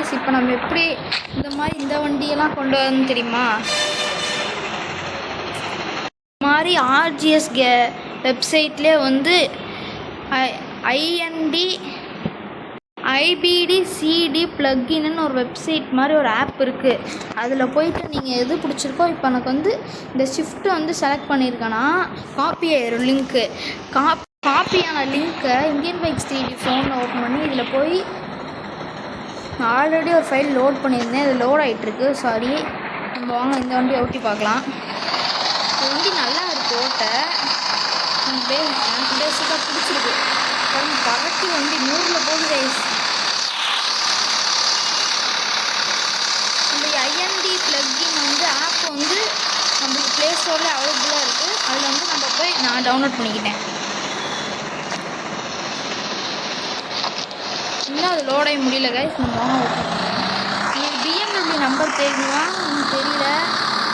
Guys. இப்போ நம்ம எப்படி இந்த வண்டியெல்லாம் கொண்டு வரணும்னு தெரியுமா? இந்த மாதிரி ஆர்ஜிஎஸ் வெப்சைட்லேயே வந்து IBD-CD ப்ளக்கின்னு ஒரு வெப்சைட் மாதிரி ஒரு ஆப் இருக்குது. அதில் போயிட்டு நீங்கள் எது பிடிச்சிருக்கோ, இப்போ எனக்கு வந்து இந்த ஷிஃப்ட்டு வந்து செலக்ட் பண்ணியிருக்கேன்னா காப்பி ஆயிரும் லிங்க்கு. காப்பியான லிங்க்கை இந்தியன் பைக்ஸ் 3D ஃபோனில் ஓப்பன் பண்ணி இதில் போய் நான் ஆல்ரெடி ஒரு ஃபைல் லோட் பண்ணியிருந்தேன். இது லோட் ஆகிட்டுருக்கு. சாரி. நம்ம வாங்க இந்த வண்டியை ஓட்டி பார்க்கலாம். இந்த வண்டி நல்லா இருக்குது ஓட்ட. எனக்கு பேசிக்காக பிடிச்சிருக்கு. பறக்கி வண்டி 100ல் போகுது கைஸ். இந்த IND ப்ளக்கின் வந்து ஆப் வந்து நம்மளுக்கு ப்ளே ஸ்டோரில் அவைலபிளாக இருக்குது. அதில் வந்து நம்ம போய் நான் டவுன்லோட் பண்ணிக்கிட்டேன். இன்னும் அது லோட் ஆகி முடியல கைஸ். நம்ம வாங்க ஓகே. எனக்கு BMW நம்பர் தெரியுமா தெரியல,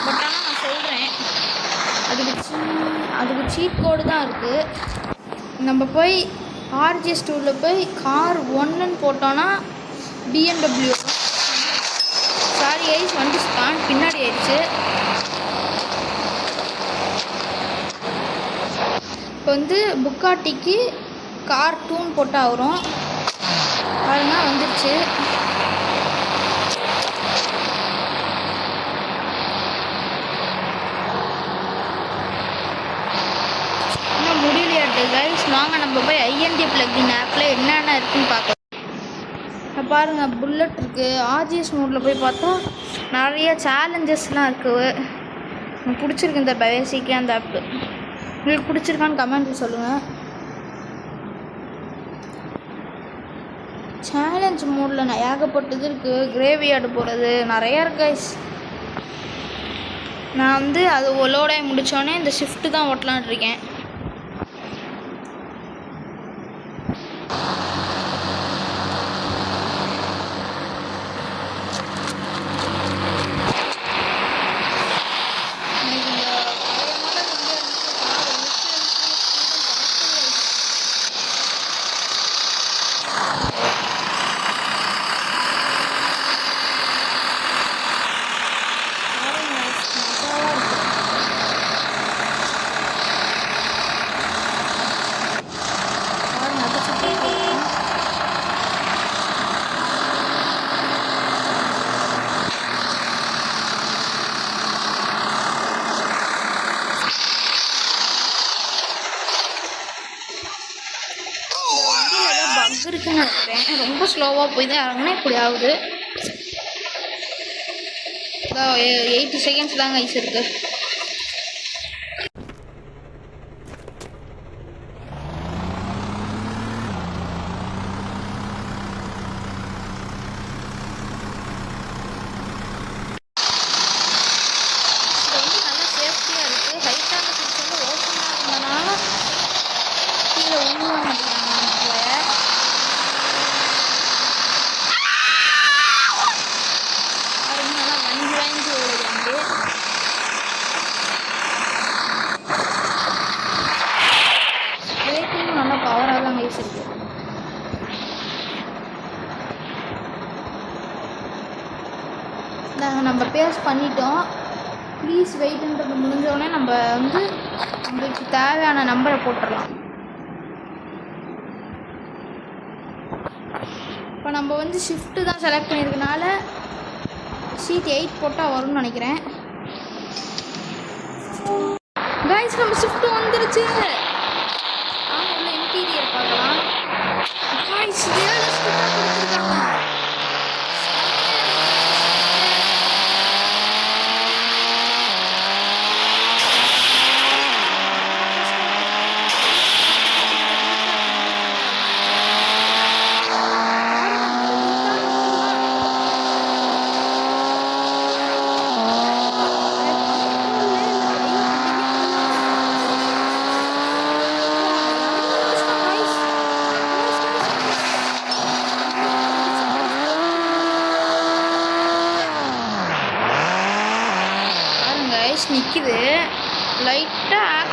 பட் ஆனால் நான் சொல்கிறேன். அதுக்கு சீட் கோடு தான் இருக்குது. நம்ம போய் RGS டூரில் போய் கார் 1ன்னு போட்டோன்னா BMW. சாரி கைஸ், வண்டி ஸ்பான் பின்னாடி ஆயிடுச்சு. இப்போ வந்து புக்காட்டிக்கு கார் 2ன்னு போட்டால் வரும். பாருங்க வந்துடுச்சு. இன்னும் முடியலையாட்டு கைஸ். வாங்க நம்ம போய் IND ப்ளக்கின் ஆப்பில் என்னென்ன இருக்குன்னு பார்க்கலாம். பாருங்கள் புல்லட் இருக்குது. RGS மோடில் போய் பார்த்தா நிறைய சேலஞ்சஸ்லாம் இருக்குது. எனக்கு பிடிச்சிருக்கு இந்த பேசிக்காக அந்த ஆப்பு. உங்களுக்கு பிடிச்சிருக்கான்னு கமெண்ட்டில் சொல்லுங்கள். சேலஞ்ச் மோடில் நான் ஏகப்பட்டது இருக்குது. கிரேவியார்டு போகிறது நிறையா இருக்கு கைஸ். நான் வந்து அது லோடாகி முடித்தோடனே இந்த ஷிஃப்ட்டு தான் ஓட்டலான் இருக்கேன். இருக்குன்னு நினைக்கிறேன். ரொம்ப ஸ்லோவாக போய் தான் இறங்கினா இப்படி ஆகுது. 80 செகண்ட்ஸ் தாங்க ஐஸ் இருக்குது. நல்லா சேஃப்டியாக இருக்குது. ஹைட்டான சுவிட்ச் வந்து ஓப்பனாக இருந்தனால கீழே உழுவ மாட்டேங்கிறாங்க. நல்லா பவராக தான் கைஸ் இருக்கு. நாங்கள் நம்ம பேஸ் பண்ணிட்டோம். ப்ளீஸ் வெயிட்ன்றது முடிஞ்சோடனே நம்ம வந்து நம்மளுக்கு தேவையான நம்பரை போட்டுடலாம். இப்போ நம்ம வந்து ஷிஃப்ட்டு தான் செலக்ட் பண்ணியிருக்கனால சீட் 8 போட்டால் வரும்னு நினைக்கிறேன். கைஸ் நம்ம ஷிஃப்ட்டு வந்துருச்சு. இன்டீரியர் பார்க்கலாம். கைஸ் ரியலிஸ்டிக்காக கொடுத்துருக்காங்க. நிற்கிது லைட்டாக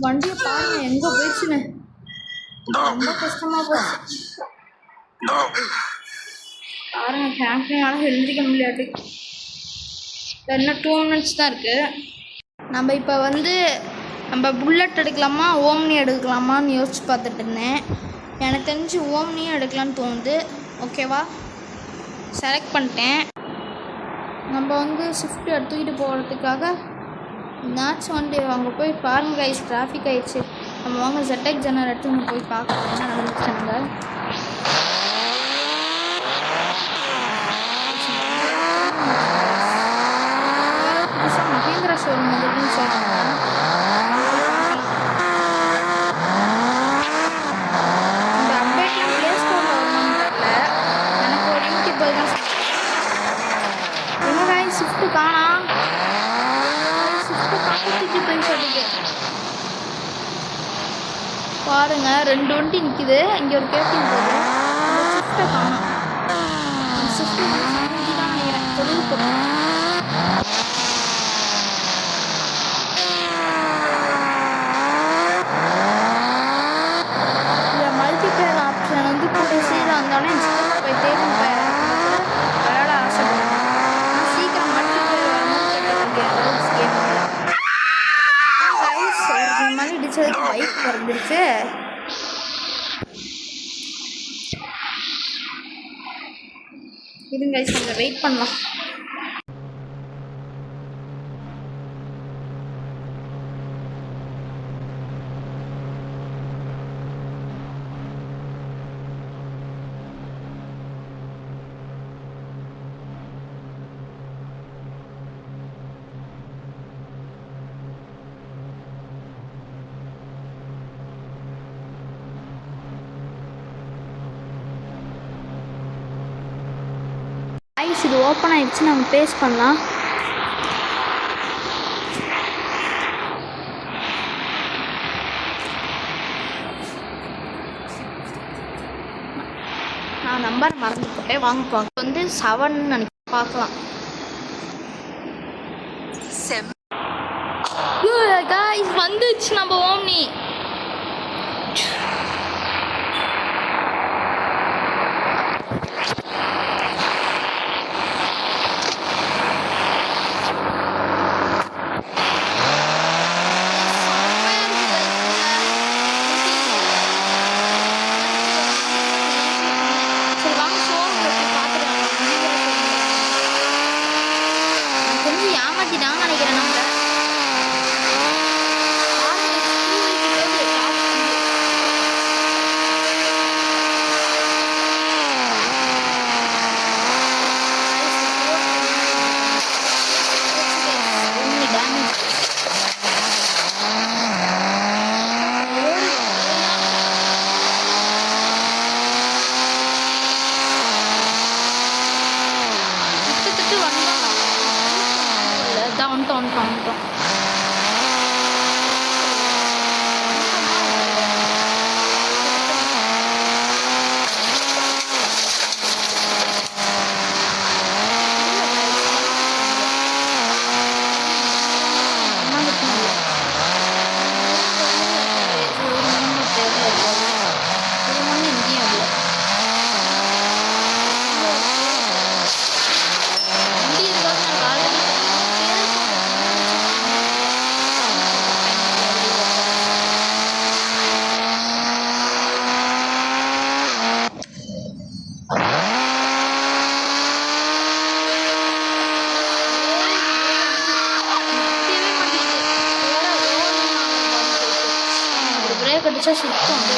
வண்டியை பாருங்க எங்கே போயிடுச்சுன்னு. ரொம்ப கஷ்டமாக போச்சு பாருங்க. கேம்பிங்கால எழுந்திரிக்க முடியாது. இன்னும் 2 minutes தான் இருக்குது. நம்ம இப்போ வந்து நம்ம புல்லட் எடுக்கலாமா ஓம்னி எடுக்கலாமான்னு யோசிச்சு பார்த்துட்டு இருந்தேன். எனக்கு தெரிஞ்சு ஓம்னியும் எடுக்கலான்னு தோணுது. ஓகேவா, செலக்ட் பண்ணிட்டேன். நம்ம வந்து ஷிஃப்ட் எடுத்துக்கிட்டு போகிறதுக்காக என்னாச்சும் வண்டி அங்கே போய் பாருங்க கைஸ். டிராஃபிக் ஆயிடுச்சு. நம்ம வாங்க ZX ஜெனர் எடுத்து நம்ம போய் பார்க்கலாம் என்ன நடந்துச்சுங்க. மஹேந்திரா ஷோரூம் வந்துன்னு சொல்கிறாங்க. இந்த அப்டேட்லாம் ப்ளே ஸ்டோரில் வருமானு தெரியல. எனக்கு ஒரு யூடியூபர் தான் என்ன காய் ஷிஃப்ட்டு காணா. ஷிஃப்ட்டு காப்பிட்டு போய் சொல்லுது பாருங்க. 2 வண்டி நிற்கிது. இங்கே ஒரு கேட்டிங் போகுது. ஷிஃப்ட்டை காணும். ஷிஃப்ட்டு தான் நினைக்கிறேன். தொழில் போகிறேன். மல்டிபிளேயர் ஆப்ஷன் வந்து கூட சீக்கிரம் வந்தோடனே போய் தேடி விளையாட ஆசைப்படுறேன். சீக்கிரம் மல்டிபிளேயர் வரணும்னு கேட்டேன். ஒரு மாதிரி இடிச்சதுக்கு பைக் வந்துருச்சு. இருங்க கொஞ்சம் வெயிட் பண்ணலாம். இது ஓப்பன் ஆயிடுச்சு. நம்ம பேஸ்ட் பண்ணலாம். நான் நம்பர் மறந்து போட்டேன். வாங்க பார்க்க வந்து 7 நினைக்க பார்க்கலாம். வந்துச்சு நம்ம ஓம்னி. ஏமாத்திட்டாங்கன்னு நினைக்கிறேன். நம்ம வந்துட்டோம். கடிச்சா சுத்தம் அப்படி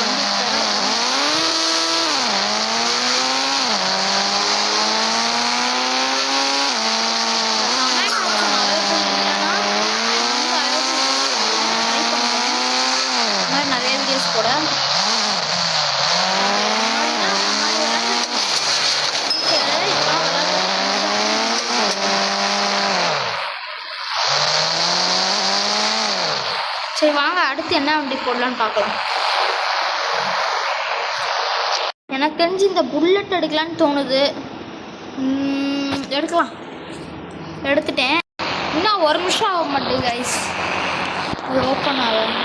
வந்து நிறைய வீடியோஸ் போட சரி வாங்க அடுத்து என்ன வண்டி போடலான்னு பார்க்கலாம். எனக்கு தெரிஞ்சு இந்த புல்லட் எடுக்கலான்னு தோணுது. எடுக்கலாம். எடுத்துட்டேன். இன்னும் 1 நிமிஷம் ஆக மாட்டேங்குது கைஸ். அது ஓப்பன் ஆகும்.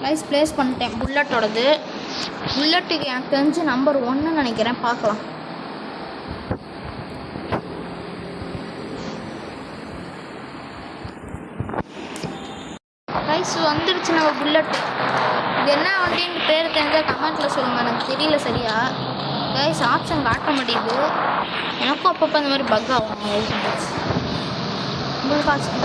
கைஸ் ப்ளேஸ் பண்ணிட்டேன் புல்லட்டோடது. புல்லட்டுக்கு எனக்கு தெரிஞ்சு நம்பர் 1 நினைக்கிறேன். பார்க்கலாம். கைஸ் வந்துடுச்சு நம்ம புல்லட்டு. இது என்ன வண்டின்னு பேர் தெரிஞ்சால் கமெண்ட்டில் சொல்லுங்கள், எனக்கு தெரியல சரியா. கைஸ் ஆப்ஷன் காட்ட மாட்டேங்குது. எனக்கும் அப்பப்போ அந்த மாதிரி பக் ஆகும். உங்களுக்கு ஆப்ஷன்